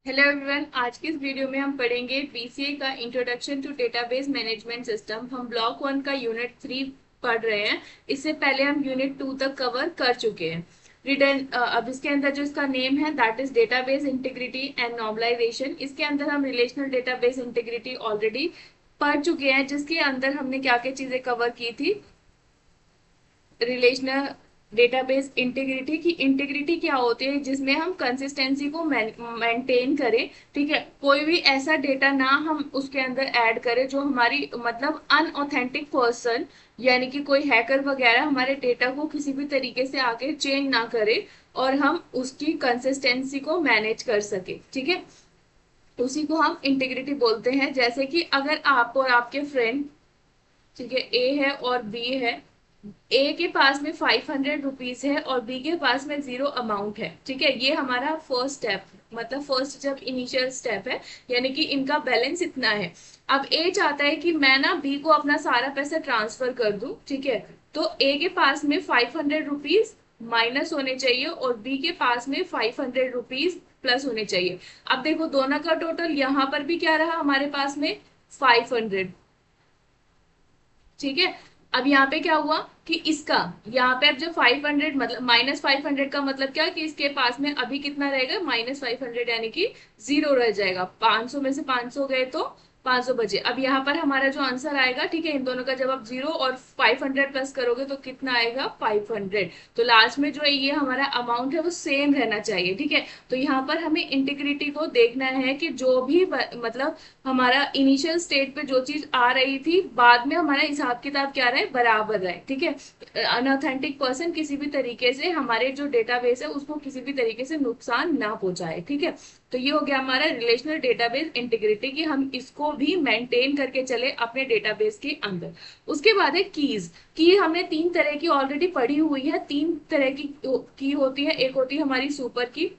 Hello everyone, आज की इस वीडियो में हम पढ़ेंगे बीसीए का introduction to database management system. हम ब्लॉक 1 का यूनिट 3 पढ़ रहे हैं। इससे पहले हम यूनिट 2 तक कवर कर चुके हैं। रिटर्न अब इसके अंदर जो इसका नेम है that is database integrity and normalisation. इसके अंदर हम रिलेशनल डेटाबेस इंटीग्रिटी ऑलरेडी पढ़ चुके हैं, जिसके अंदर हमने क्या क्या चीजें कवर की थी। रिलेशनल डेटाबेस इंटीग्रिटी की इंटीग्रिटी क्या होती है, जिसमें हम कंसिस्टेंसी को मेंटेन करें। ठीक है, कोई भी ऐसा डेटा ना हम उसके अंदर ऐड करें जो हमारी मतलब अनऑथेंटिक पर्सन यानी कि कोई हैकर वगैरह हमारे डेटा को किसी भी तरीके से आके चेंज ना करे और हम उसकी कंसिस्टेंसी को मैनेज कर सके। ठीक है, उसी को हम इंटीग्रिटी बोलते हैं। जैसे कि अगर आप और आपके फ्रेंड, ठीक है, ए है और बी है। ए के पास में 500 रुपीज है और बी के पास में जीरो अमाउंट है। ठीक है, ये हमारा फर्स्ट स्टेप, मतलब फर्स्ट जब इनिशियल स्टेप है, यानी कि इनका बैलेंस इतना है। अब ए चाहता है कि मैं ना बी को अपना सारा पैसा ट्रांसफर कर दूं। ठीक है, तो ए के पास में 500 रुपीज माइनस होने चाहिए और बी के पास में 500 रुपीज प्लस होने चाहिए। अब देखो दोनों का टोटल यहाँ पर भी क्या रहा हमारे पास में 500। ठीक है, अब यहाँ पे क्या हुआ कि इसका यहाँ पे अब जो 500 मतलब -500 का मतलब क्या कि इसके पास में अभी कितना रहेगा -500, यानी कि जीरो रह जाएगा। 500 में से 500 गए तो 500 बचे। अब यहाँ पर हमारा जो आंसर आएगा, ठीक है, इन दोनों का जब आप जीरो और 500 प्लस करोगे तो कितना आएगा 500। तो लास्ट में जो है ये हमारा अमाउंट है वो सेम रहना चाहिए। ठीक है, तो यहाँ पर हमें इंटीग्रिटी को देखना है कि जो भी मतलब हमारा इनिशियल स्टेट पे जो चीज आ रही थी बाद में हमारा हिसाब किताब क्या रहे, बराबर रहे। ठीक है, अनऑथेंटिक पर्सन किसी भी तरीके से हमारे जो डेटाबेस है उसको किसी भी तरीके से नुकसान ना पहुंचाए। ठीक है, तो ये हो गया हमारा रिलेशनल डेटाबेस इंटीग्रिटी की हम इसको भी मेंटेन करके चले अपने डेटाबेस के अंदर। उसके बाद है कीज। की हमने तीन तरह की ऑलरेडी पढ़ी हुई है। तीन तरह की होती है। एक होती है हमारी सुपर की,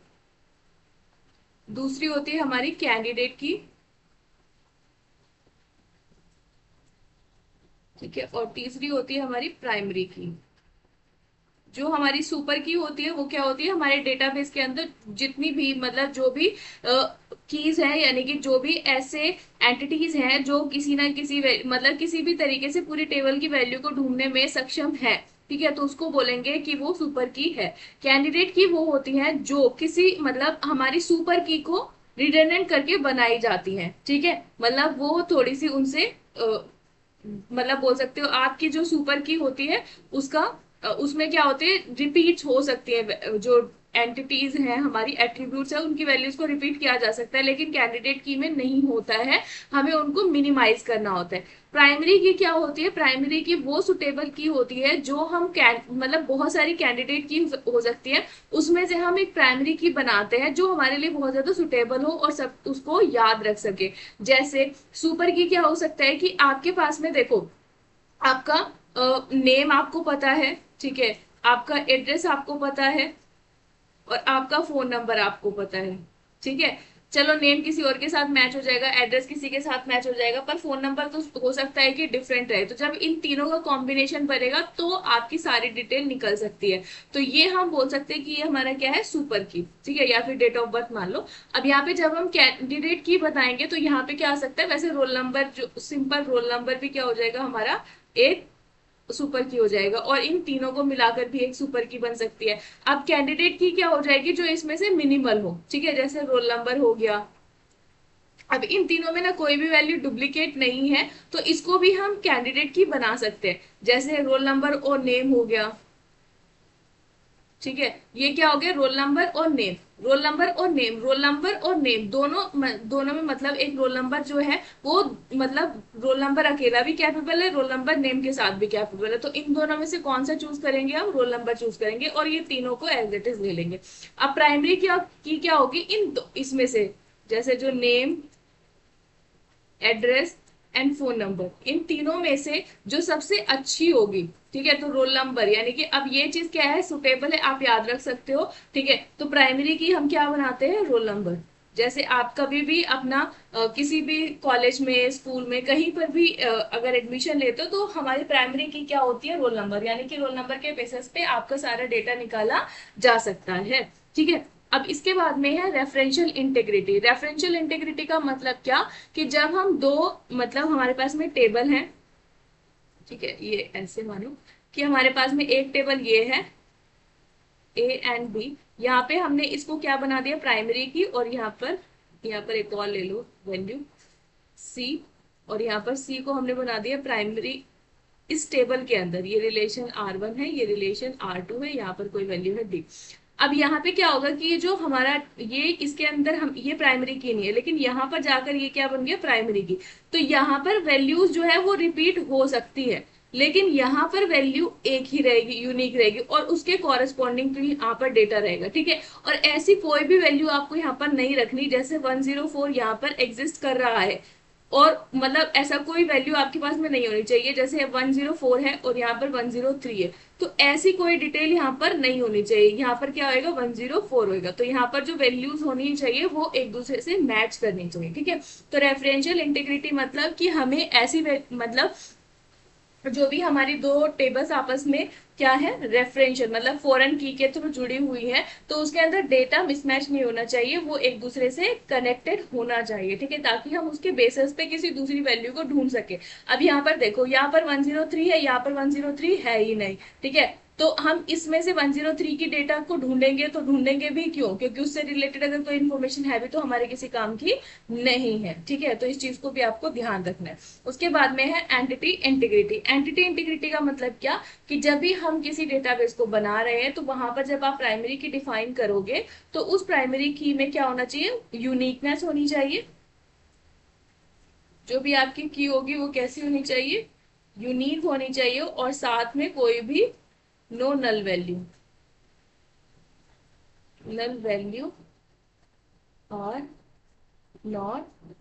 दूसरी होती है हमारी कैंडिडेट की, ठीक है, और तीसरी होती है हमारी प्राइमरी की। जो हमारी सुपर की होती है वो क्या होती है, हमारे डेटाबेस के अंदर जितनी भी मतलब जो भी कीज है, यानी कि जो भी ऐसे एंटिटीज हैं जो किसी ना किसी मतलब किसी भी तरीके से पूरी टेबल की वैल्यू को ढूंढने में सक्षम है। ठीक है, तो उसको बोलेंगे कि वो सुपर की है। कैंडिडेट की वो होती है जो किसी मतलब हमारी सुपर की को रिडंडेंट करके बनाई जाती है। ठीक है, मतलब वो थोड़ी सी उनसे मतलब बोल सकते हो आपकी जो सुपर की होती है उसका उसमें क्या होते हैं, रिपीट हो सकती है। जो एंटिटीज हैं हमारी एट्रीब्यूट्स है उनकी वैल्यूज को रिपीट किया जा सकता है, लेकिन कैंडिडेट की में नहीं होता है। हमें उनको मिनिमाइज करना होता है। प्राइमरी की क्या होती है, प्राइमरी की वो सुटेबल की होती है जो हम मतलब बहुत सारी कैंडिडेट की हो सकती है, उसमें से हम एक प्राइमरी की बनाते हैं जो हमारे लिए बहुत ज्यादा सुटेबल हो और सब उसको याद रख सके। जैसे सुपर की क्या हो सकता है कि आपके पास में देखो आपका नेम आपको पता है, ठीक है, आपका एड्रेस आपको पता है और आपका फोन नंबर आपको पता है। ठीक है, चलो नेम किसी और के साथ मैच हो जाएगा, एड्रेस किसी के साथ मैच हो जाएगा, पर फोन नंबर तो हो सकता है कि डिफरेंट रहे। तो जब इन तीनों का कॉम्बिनेशन बनेगा तो आपकी सारी डिटेल निकल सकती है। तो ये हम बोल सकते हैं कि ये हमारा क्या है, सुपर की। ठीक है, या फिर डेट ऑफ बर्थ मान लो। अब यहाँ पे जब हम कैंडिडेट की बताएंगे तो यहाँ पे क्या आ सकता है, वैसे रोल नंबर, जो सिंपल रोल नंबर भी क्या हो जाएगा हमारा एक सुपर की हो जाएगा, और इन तीनों को मिलाकर भी एक सुपर की बन सकती है। अब कैंडिडेट की क्या हो जाएगी, जो इसमें से मिनिमल हो। ठीक है, जैसे रोल नंबर हो गया। अब इन तीनों में ना कोई भी वैल्यू डुप्लीकेट नहीं है, तो इसको भी हम कैंडिडेट की बना सकते हैं। जैसे रोल नंबर और नेम हो गया। ठीक है, ये क्या हो गया, रोल नंबर और नेम। रोल नंबर और नेम, रोल नंबर और नेम दोनों दोनों में मतलब एक रोल नंबर जो है वो मतलब रोल नंबर अकेला भी कैपेबल है, रोल नंबर नेम के साथ भी कैपेबल है। तो इन दोनों में से कौन सा चूज करेंगे, हम रोल नंबर चूज करेंगे और ये तीनों को एज इट इज ले लेंगे। अब प्राइमरी की क्या होगी, इसमें से जैसे जो name, address and phone number, इन तीनों में से जो सबसे अच्छी होगी। ठीक है, तो रोल नंबर, यानी कि अब ये चीज क्या है, सुटेबल है, आप याद रख सकते हो। ठीक है, तो प्राइमरी की हम क्या बनाते हैं, रोल नंबर। जैसे आप कभी भी अपना किसी भी कॉलेज में, स्कूल में, कहीं पर भी अगर एडमिशन लेते हो तो हमारी प्राइमरी की क्या होती है, रोल नंबर, यानी कि रोल नंबर के बेसिस पे आपका सारा डेटा निकाला जा सकता है। ठीक है, अब इसके बाद में है रेफरेंशियल इंटीग्रिटी। रेफरेंशियल इंटीग्रिटी का मतलब क्या, कि जब हम दो, मतलब हमारे पास में टेबल है, ठीक है, ये ऐसे मानो कि हमारे पास में एक टेबल ये है ए एंड बी, यहाँ पे हमने इसको क्या बना दिया, प्राइमरी की, और यहाँ पर एक और ले लो वैल्यू सी, और यहाँ पर सी को हमने बना दिया प्राइमरी। इस टेबल के अंदर ये रिलेशन R1 है, ये रिलेशन R2 है, यहाँ पर कोई वैल्यू है D। अब यहाँ पे क्या होगा कि ये जो हमारा, ये इसके अंदर हम, ये प्राइमरी की नहीं है, लेकिन यहाँ पर जाकर ये क्या बन गया, प्राइमरी की। तो यहाँ पर वैल्यूज जो है वो रिपीट हो सकती है, लेकिन यहाँ पर वैल्यू एक ही रहेगी, यूनिक रहेगी, और उसके कॉरेस्पॉन्डिंग तो यहाँ पर डेटा रहेगा, ठीक है। और ऐसी कोई भी वैल्यू आपको यहाँ पर नहीं रखनी, जैसे 104 यहाँ पर एग्जिस्ट कर रहा है, और मतलब ऐसा कोई वैल्यू आपके पास में नहीं होनी चाहिए, जैसे 104 है और यहाँ पर 103 है, तो ऐसी कोई डिटेल यहाँ पर नहीं होनी चाहिए। यहाँ पर क्या होएगा, 104 होएगा, तो यहाँ पर जो वैल्यूज होनी चाहिए वो एक दूसरे से मैच करनी चाहिए, ठीक है। तो रेफरेंशियल इंटीग्रिटी मतलब कि हमें ऐसी मतलब जो भी हमारी दो टेबल्स आपस में क्या है, रेफरेंशियल मतलब फॉरेन की के थ्रू जुड़ी हुई है, तो उसके अंदर डेटा मिसमैच नहीं होना चाहिए, वो एक दूसरे से कनेक्टेड होना चाहिए, ठीक है, ताकि हम उसके बेसिस पे किसी दूसरी वैल्यू को ढूंढ सके। अब यहाँ पर देखो, यहाँ पर 103 है, यहाँ पर 103 है ही नहीं, ठीक है। तो हम इसमें से 103 की डेटा को ढूंढेंगे, तो ढूंढेंगे भी क्यों, क्योंकि उससे रिलेटेड अगर कोई इन्फॉर्मेशन है भी तो हमारे किसी काम की नहीं है, ठीक है। तो इस चीज को भी आपको ध्यान रखना है। उसके बाद में है एंटिटी इंटीग्रिटी। एंटिटी इंटीग्रिटी का मतलब क्या, कि जब भी हम किसी डेटाबेस को बना रहे हैं, तो वहां पर जब आप प्राइमरी की डिफाइन करोगे, तो उस प्राइमरी की में क्या होना चाहिए, यूनिकनेस होनी चाहिए। जो भी आपकी की होगी वो कैसी होनी चाहिए, यूनिक होनी चाहिए, और साथ में कोई भी no null value, null value और नॉट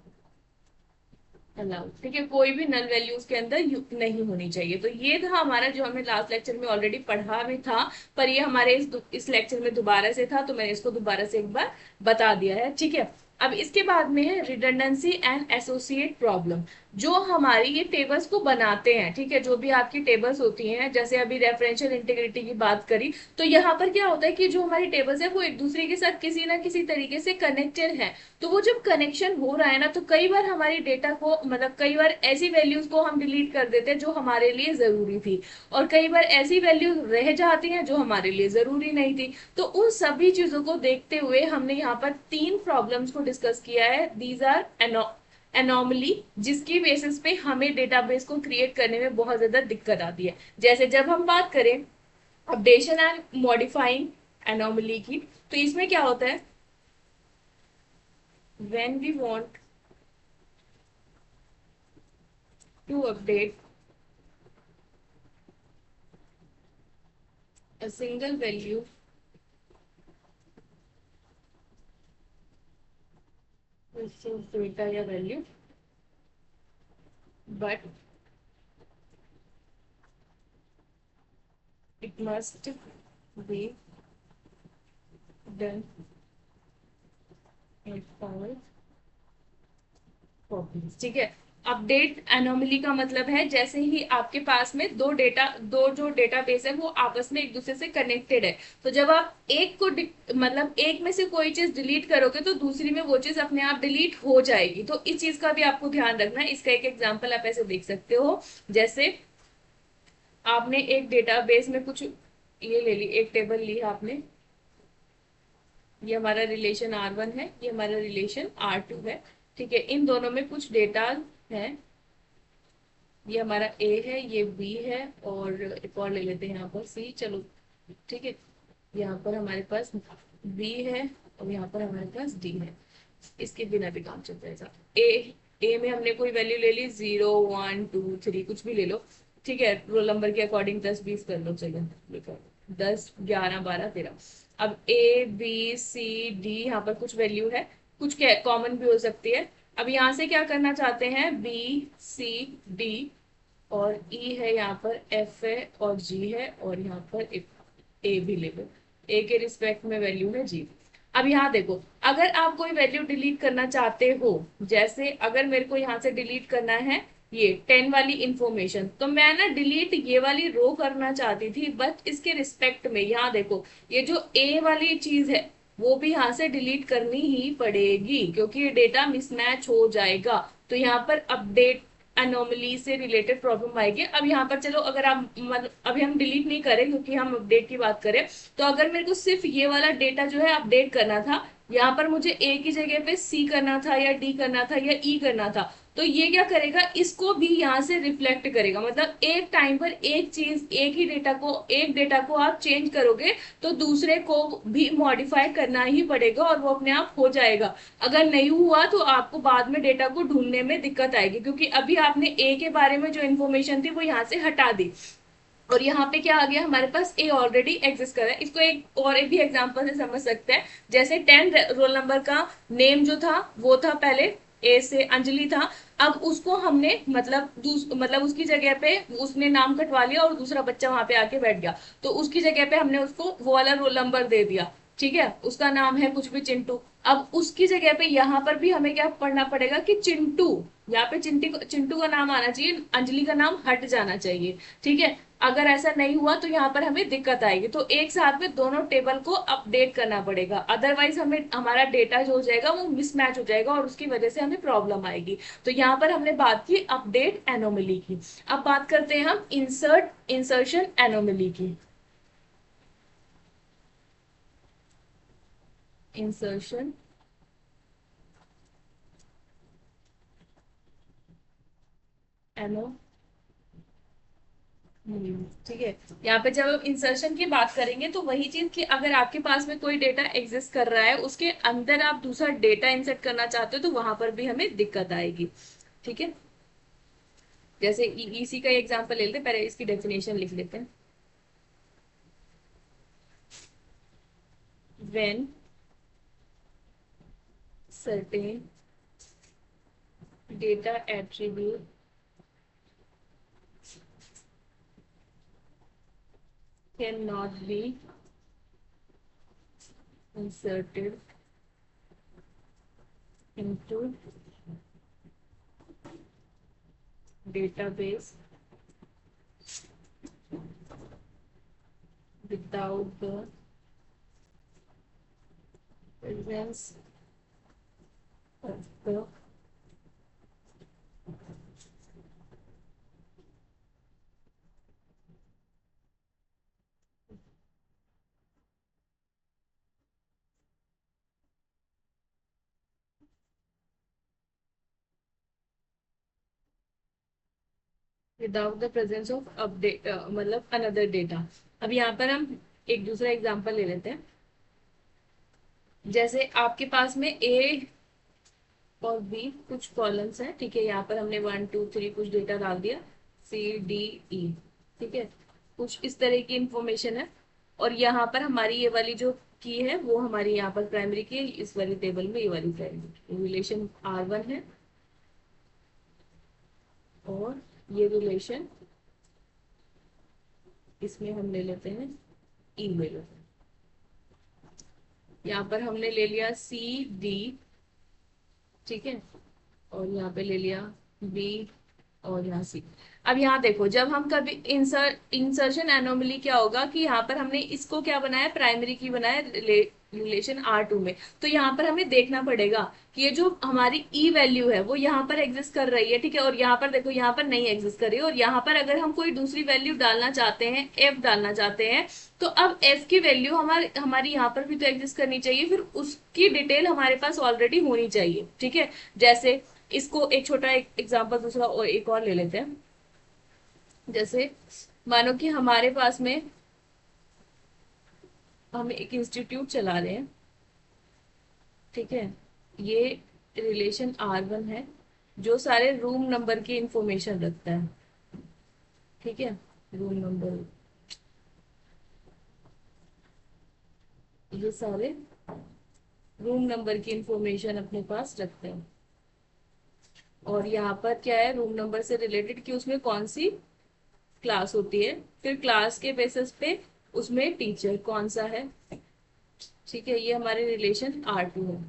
अलाउड, ठीक है, कोई भी नल वैल्यू उसके अंदर नहीं होनी चाहिए। तो ये था हमारा, जो हमने लास्ट लेक्चर में ऑलरेडी पढ़ा भी था, पर ये हमारे इस लेक्चर में दोबारा से था, तो मैंने इसको दोबारा से एक बार बता दिया है, ठीक है। अब इसके बाद में है रिडंडेंसी एंड एसोसिएट प्रॉब्लम। जो हमारी ये टेबल्स को बनाते हैं, ठीक है, जो भी आपकी टेबल्स होती हैं, जैसे अभी रेफरेंशियल इंटीग्रिटी की बात करी, तो यहाँ पर क्या होता है कि जो हमारी टेबल्स है वो एक दूसरे के साथ किसी ना किसी तरीके से कनेक्टेड है। तो वो जब कनेक्शन हो रहा है ना, तो कई बार हमारी डेटा को, मतलब कई बार ऐसी वैल्यूज को हम डिलीट कर देते हैं जो हमारे लिए जरूरी थी, और कई बार ऐसी वैल्यूज रह जाती हैं जो हमारे लिए जरूरी नहीं थी। तो उन सभी चीजों को देखते हुए हमने यहाँ पर 3 प्रॉब्लम्स को डिस्कस किया है। दीज आर एनॉमली, जिसकी बेसिस पे हमें डेटाबेस को क्रिएट करने में बहुत ज्यादा दिक्कत आती है। जैसे जब हम बात करें अपडेशन एंड मॉडिफाइंग एनॉमली की, तो इसमें क्या होता है, when we want to update a single value which is data या value, but it must be done at all copies, ठीक है। अपडेट एनोमली का मतलब है, जैसे ही आपके पास में दो जो डेटाबेस है वो आपस में एक दूसरे से कनेक्टेड है, तो जब आप एक को मतलब एक में से कोई चीज डिलीट करोगे, तो दूसरी में वो चीज अपने आप डिलीट हो जाएगी। तो इस चीज का भी आपको ध्यान रखना है। इसका एक एग्जांपल आप ऐसे देख सकते हो, जैसे आपने एक डेटाबेस में कुछ ये ले ली, एक टेबल ली आपने, ये हमारा रिलेशन R1 है, ये हमारा रिलेशन R2 है, ठीक है। इन दोनों में कुछ डेटा है, ये हमारा A है, ये B है, और एक और ले लेते हैं यहाँ पर C, चलो ठीक है। यहाँ पर हमारे पास B है और यहाँ पर हमारे पास D है। इसके बिना भी काम चलता है साथ। A में हमने कोई वैल्यू ले ली, 0 1 2 3 कुछ भी ले लो, ठीक है, रोल नंबर के अकॉर्डिंग 10 20 कर लो, चलो 10 11 12 13। अब A B C D यहाँ पर कुछ वैल्यू है, कुछ कॉमन भी हो सकती है। अब यहाँ से क्या करना चाहते हैं, B C D, और E है, यहाँ पर F है और G है, और यहाँ पर A भी ले लो, A के रिस्पेक्ट में वैल्यू है G। अब यहाँ देखो, अगर आप कोई वैल्यू डिलीट करना चाहते हो, जैसे अगर मेरे को यहाँ से डिलीट करना है ये 10 वाली इंफॉर्मेशन, तो मैं ना डिलीट ये वाली रो करना चाहती थी, बट इसके रिस्पेक्ट में यहाँ देखो, ये जो A वाली चीज है, वो भी यहाँ से डिलीट करनी ही पड़ेगी, क्योंकि ये डेटा मिसमैच हो जाएगा। तो यहाँ पर अपडेट एनोमली से रिलेटेड प्रॉब्लम आएगी। अब यहाँ पर चलो, अगर आप मतलब अभी हम डिलीट नहीं करें क्योंकि हम अपडेट की बात करें, तो अगर मेरे को सिर्फ ये वाला डेटा जो है अपडेट करना था, यहाँ पर मुझे ए की जगह पे सी करना था या डी करना था या ई करना था, तो ये क्या करेगा, इसको भी यहाँ से रिफ्लेक्ट करेगा। मतलब एक टाइम पर एक चीज, एक डेटा को आप चेंज करोगे तो दूसरे को भी मॉडिफाई करना ही पड़ेगा और वो अपने आप हो जाएगा। अगर नहीं हुआ तो आपको बाद में डेटा को ढूंढने में दिक्कत आएगी, क्योंकि अभी आपने ए के बारे में जो इन्फॉर्मेशन थी वो यहाँ से हटा दी, और यहाँ पे क्या आ गया, हमारे पास ए ऑलरेडी एग्जिस्ट कर रहा है। इसको एक और एक भी एग्जांपल से समझ सकते हैं। जैसे 10 रोल नंबर का नेम जो था वो था पहले, ए से अंजलि था। अब उसको हमने मतलब उसकी जगह पे उसने नाम कटवा लिया और दूसरा बच्चा वहां पे आके बैठ गया, तो उसकी जगह पे हमने उसको वो वाला रोल नंबर दे दिया। ठीक है, उसका नाम है कुछ भी चिंटू। अब उसकी जगह पे यहाँ पर भी हमें क्या पढ़ना पड़ेगा कि चिंटू, यहाँ पे चिंटू का नाम आना चाहिए, अंजलि का नाम हट जाना चाहिए। ठीक है, अगर ऐसा नहीं हुआ तो यहाँ पर हमें दिक्कत आएगी। तो एक साथ में दोनों टेबल को अपडेट करना पड़ेगा, अदरवाइज हमें हमारा डेटा जो हो जाएगा वो मिसमैच हो जाएगा और उसकी वजह से हमें प्रॉब्लम आएगी। तो यहाँ पर हमने बात की अपडेट एनोमली की। अब बात करते हैं हम इंसर्शन एनोमली की। इंसर्शन एनो ठीक है, यहाँ पे जब हम इंसर्शन की बात करेंगे तो वही चीज कि अगर आपके पास में कोई डेटा एग्जिस्ट कर रहा है, उसके अंदर आप दूसरा डेटा इंसर्ट करना चाहते हो, तो वहां पर भी हमें दिक्कत आएगी। ठीक है, जैसे इसी का एग्जांपल ले लेते हैं, पहले इसकी डेफिनेशन लिख लेते हैं। When certain data attribute can not be inserted into database without the presence of the without the presence of update मतलब अनदर डेटा। अब यहाँ पर हम एक दूसरा एग्जांपल ले लेते हैं। जैसे आपके पास में ए और बी कुछ कॉलम्स हैं, ठीक है, यहाँ पर हमने 1 2 3 कुछ डेटा डाल दिया, C D E। ठीक है, कुछ इस तरह की इंफॉर्मेशन है, और यहाँ पर हमारी ये वाली जो की है वो हमारी यहाँ पर प्राइमरी की है, इस वाली टेबल में ये वाली प्राइमरी रिलेशन R1 है, और ये रिलेशन इसमें हम ले लेते हैं ईमेल। यहाँ पर हमने ले लिया CD, ठीक है, और यहाँ पे ले लिया B और यहाँ C। अब यहाँ देखो, जब हम कभी इंसर्शन एनोमली क्या होगा कि यहाँ पर हमने इसको क्या बनाया, प्राइमरी की बनाया रिलेशन R2 में, तो यहाँ पर हमें देखना पड़ेगा कि ये जो हमारी ई वैल्यू है वो यहाँ पर एग्जिस्ट कर रही है। ठीक है, और यहाँ पर देखो, यहाँ पर नहीं एग्जिस्ट कर रही है, और यहाँ पर अगर हम कोई दूसरी वैल्यू डालना चाहते हैं, F डालना चाहते हैं, तो अब F की वैल्यू हमारी हमारी यहाँ पर भी तो एग्जिस्ट करनी चाहिए, फिर उसकी डिटेल हमारे पास ऑलरेडी होनी चाहिए। ठीक है, जैसे इसको एक छोटा एग्जांपल दूसरा और एक और ले लेते हैं। जैसे मानो कि हमारे पास में हम एक इंस्टीट्यूट चला रहे हैं। ठीक है, ये रिलेशन R1 है जो सारे रूम नंबर की इंफॉर्मेशन रखता है। ठीक है, रूम नंबर, ये सारे रूम नंबर की इंफॉर्मेशन अपने पास रखते हैं, और यहाँ पर क्या है, रूम नंबर से रिलेटेड कि उसमें कौन सी क्लास होती है, फिर क्लास के बेसिस पे उसमें टीचर कौन सा है। ठीक है, ये हमारे रिलेशन R2 है।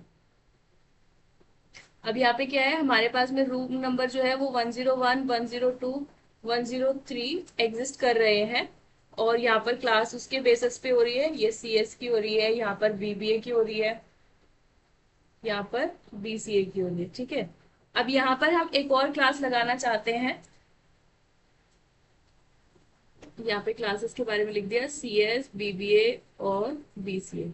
अब यहाँ पे क्या है, हमारे पास में रूम नंबर जो है वो 101 102 103 एग्जिस्ट कर रहे हैं, और यहाँ पर क्लास उसके बेसिस पे हो रही है, ये CS की हो रही है, यहाँ पर BBA की हो रही है, यहाँ पर BCA की हो रही है। ठीक है, अब यहाँ पर हम एक और क्लास लगाना चाहते हैं, यहाँ पे क्लासेस के बारे में लिख दिया CS, BBA और BCA।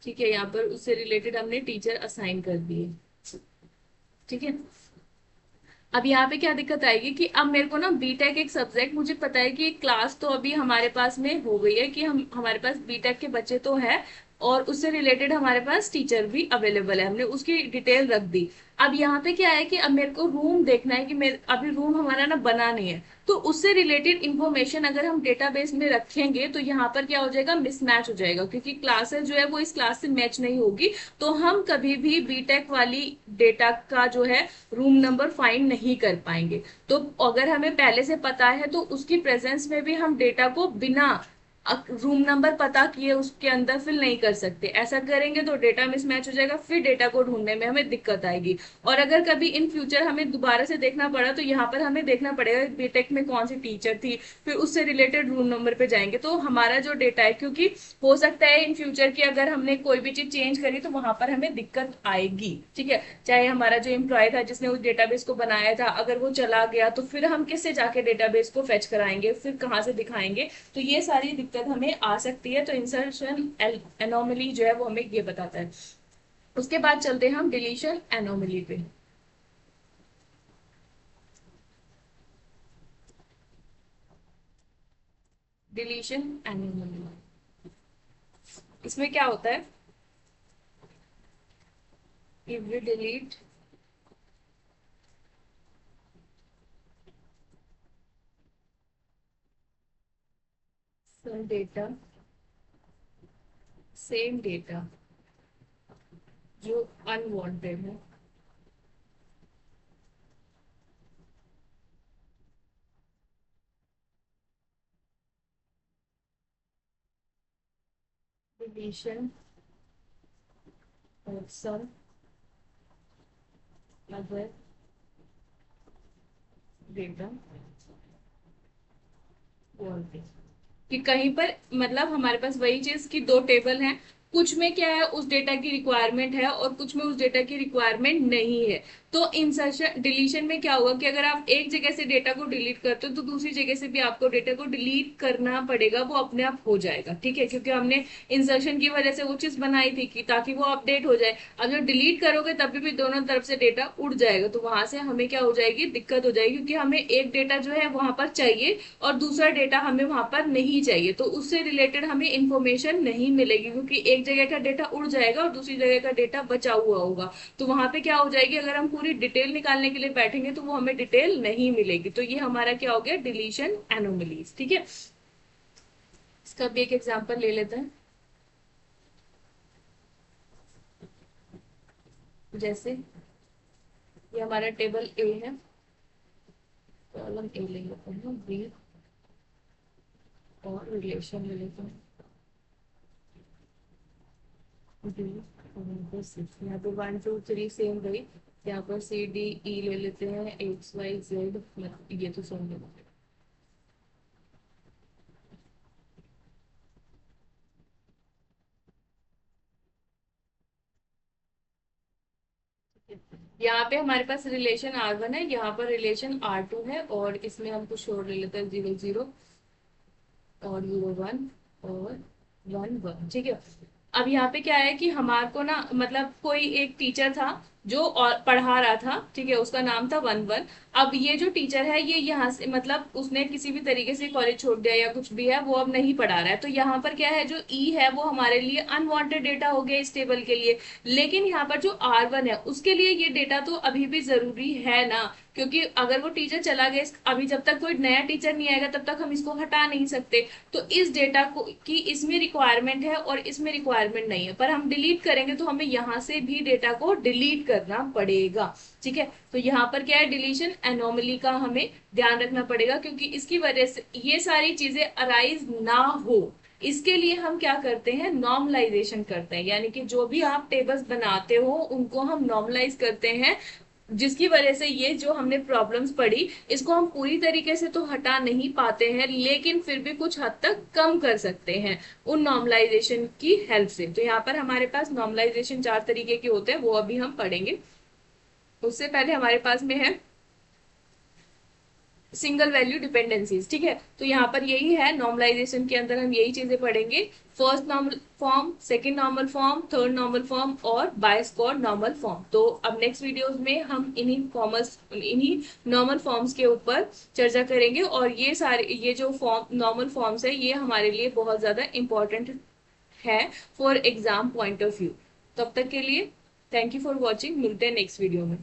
ठीक है, यहाँ पर उससे रिलेटेड हमने टीचर असाइन कर दिए। ठीक है, अब यहाँ पे क्या दिक्कत आएगी कि अब मेरे को ना बीटेक एक सब्जेक्ट, मुझे पता है कि एक क्लास तो अभी हमारे पास में हो गई है कि हम हमारे पास बीटेक के बच्चे तो है, और उससे रिलेटेड हमारे पास टीचर भी अवेलेबल है, हमने उसकी डिटेल रख दी। अब यहाँ पे क्या है कि अब मेरे को रूम देखना है कि मेरे अभी रूम हमारा ना बना नहीं है, तो उससे रिलेटेड इंफॉर्मेशन अगर हम डेटाबेस में रखेंगे तो यहाँ पर क्या हो जाएगा, मिसमैच हो जाएगा, क्योंकि क्लासेस जो है वो इस क्लास से मैच नहीं होगी। तो हम कभी भी बीटेक वाली डेटा का जो है रूम नंबर फाइंड नहीं कर पाएंगे। तो अगर हमें पहले से पता है तो उसकी प्रेजेंस में भी हम डेटा को बिना रूम नंबर पता किए उसके अंदर फिल नहीं कर सकते। ऐसा करेंगे तो डेटा मिसमैच हो जाएगा, फिर डेटा को ढूंढने में हमें दिक्कत आएगी। और अगर कभी इन फ्यूचर हमें दोबारा से देखना पड़ा तो यहाँ पर हमें देखना पड़ेगा बीटेक में कौन सी टीचर थी, फिर उससे रिलेटेड रूम नंबर पे जाएंगे तो हमारा जो डेटा है, क्योंकि हो सकता है इन फ्यूचर की अगर हमने कोई भी चीज चेंज करी तो वहां पर हमें दिक्कत आएगी। ठीक है, चाहे हमारा जो एम्प्लॉय था जिसने उस डेटाबेस को बनाया था, अगर वो चला गया तो फिर हम किससे जाके डेटाबेस को फेच कराएंगे, फिर कहाँ से दिखाएंगे, तो ये सारी दिक्कत हमें आ सकती है। तो इंसर्शन एनोमली जो है वो हमें ये बताता है। उसके बाद चलते हैं हम डिलीशन एनोमली पे। डिलीशन एनोमली, इसमें क्या होता है, if we delete some data, same data जो अनवांटेड है, डिलीशन और सम अदर डेटा वांटेड, कि कहीं पर मतलब हमारे पास वही चीज की दो टेबल हैं, कुछ में क्या है उस डेटा की रिक्वायरमेंट है और कुछ में उस डेटा की रिक्वायरमेंट नहीं है। तो इंसर्शन डिलीशन में क्या होगा कि अगर आप एक जगह से डेटा को डिलीट करते हो तो दूसरी जगह से भी आपको डेटा को डिलीट करना पड़ेगा, वो अपने आप हो जाएगा। ठीक है, क्योंकि हमने इंसर्शन की वजह से वो चीज बनाई थी कि ताकि वो अपडेट हो जाए। अब जब डिलीट करोगे तभी भी दोनों तरफ से डेटा उड़ जाएगा, तो वहां से हमें क्या हो जाएगी, दिक्कत हो जाएगी, क्योंकि हमें एक डेटा जो है वहां पर चाहिए और दूसरा डेटा हमें वहां पर नहीं चाहिए, तो उससे रिलेटेड हमें इंफॉर्मेशन नहीं मिलेगी, क्योंकि एक जगह का डेटा उड़ जाएगा और दूसरी जगह का डेटा बचा हुआ होगा। तो वहां पे क्या हो जाएगी, अगर हम पूरी डिटेल निकालने के लिए बैठेंगे तो वो हमें डिटेल नहीं मिलेगी। तो ये हमारा क्या हो गया, डिलीशन एनोमलीज। ठीक है, इसका भी एक एग्जांपल ले लेते हैं। जैसे ये हमारा टेबल ए है, कॉलम ए ले लेते हैं, बी और रिलेशन ले लेते हैं, डी और सी। यहाँ पे 1 2 3 सेम गई, यहाँ पर CDE ले लेते हैं, XYZ, ये तो सेम ले लेते हैं। यहाँ पे हमारे पास रिलेशन R1 है, यहाँ पर रिलेशन R2 है, और इसमें हम कुछ और ले लेते हैं, 0 0 और 0 1 और 1 1। ठीक है, अब यहाँ पे क्या है कि हमारे को ना मतलब कोई एक टीचर था जो और पढ़ा रहा था। ठीक है, उसका नाम था 1 1। अब ये जो टीचर है ये यहाँ से मतलब उसने किसी भी तरीके से कॉलेज छोड़ दिया या कुछ भी है, वो अब नहीं पढ़ा रहा है। तो यहाँ पर क्या है, जो ई है वो हमारे लिए अनवांटेड डेटा हो गया इस टेबल के लिए। लेकिन यहाँ पर जो R1 है उसके लिए ये डेटा तो अभी भी जरूरी है ना, क्योंकि अगर वो टीचर चला गया, अभी जब तक कोई नया टीचर नहीं आएगा तब तक हम इसको हटा नहीं सकते। तो इस डेटा को की इसमें रिक्वायरमेंट है और इसमें रिक्वायरमेंट नहीं है, पर हम डिलीट करेंगे तो हमें यहाँ से भी डेटा को डिलीट करना पड़ेगा। ठीक है, तो यहाँ पर क्या है, डिलीशन एनोमली का हमें ध्यान रखना पड़ेगा, क्योंकि इसकी वजह से ये सारी चीजें अराइज ना हो, इसके लिए हम क्या करते हैं, नॉर्मलाइजेशन करते हैं। यानी कि जो भी आप टेबल्स बनाते हो उनको हम नॉर्मलाइज करते हैं जिसकी वजह से ये जो हमने प्रॉब्लम्स पढ़ी इसको हम पूरी तरीके से तो हटा नहीं पाते हैं, लेकिन फिर भी कुछ हद तक कम कर सकते हैं उन नॉर्मलाइजेशन की हेल्प से। तो यहाँ पर हमारे पास नॉर्मलाइजेशन 4 तरीके के होते हैं, वो अभी हम पढ़ेंगे। उससे पहले हमारे पास में है सिंगल वैल्यू डिपेंडेंसीज। ठीक है, तो यहाँ पर यही है, नॉर्मलाइजेशन के अंदर हम यही चीजें पढ़ेंगे। First normal form, second normal form, third normal form और बाय स्क्वाड नॉर्मल फॉर्म। तो अब नेक्स्ट वीडियोस में हम इन्हीं नॉर्मल फॉर्म्स के ऊपर चर्चा करेंगे, और ये जो फॉर्म नॉर्मल फॉर्म्स है ये हमारे लिए बहुत ज्यादा इंपॉर्टेंट है for exam point of view. तब तक के लिए थैंक यू फॉर वॉचिंग, मिलते हैं नेक्स्ट वीडियो में।